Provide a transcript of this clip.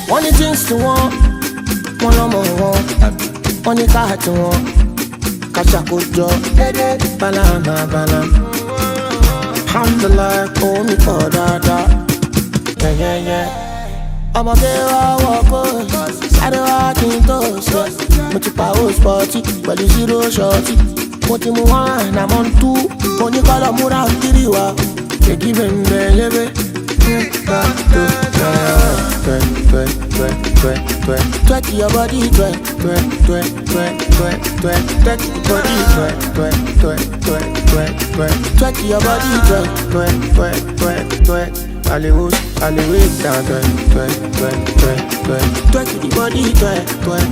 Wọ́n ní things tí wọ́n lọ́mọ wọn. Wọ́n ní káàtì wọn. Kàṣàkójọ dédé balama. Alhamdulillah kò mí pọ̀ dáadáa. Ọmọge wa wọ́pọ̀, sáré wá kí n tó ṣe. Mo ti pa host party pẹ̀lú zero shorty. Mo ti mú one, I'm on two. Mo ní kọ́lọ̀ múra kiri wa. Èdè bẹ̀rẹ̀ yébé. Twerk your body, twerk your body, twerk your body, twerk. Allez, down, twerk your body, twerk.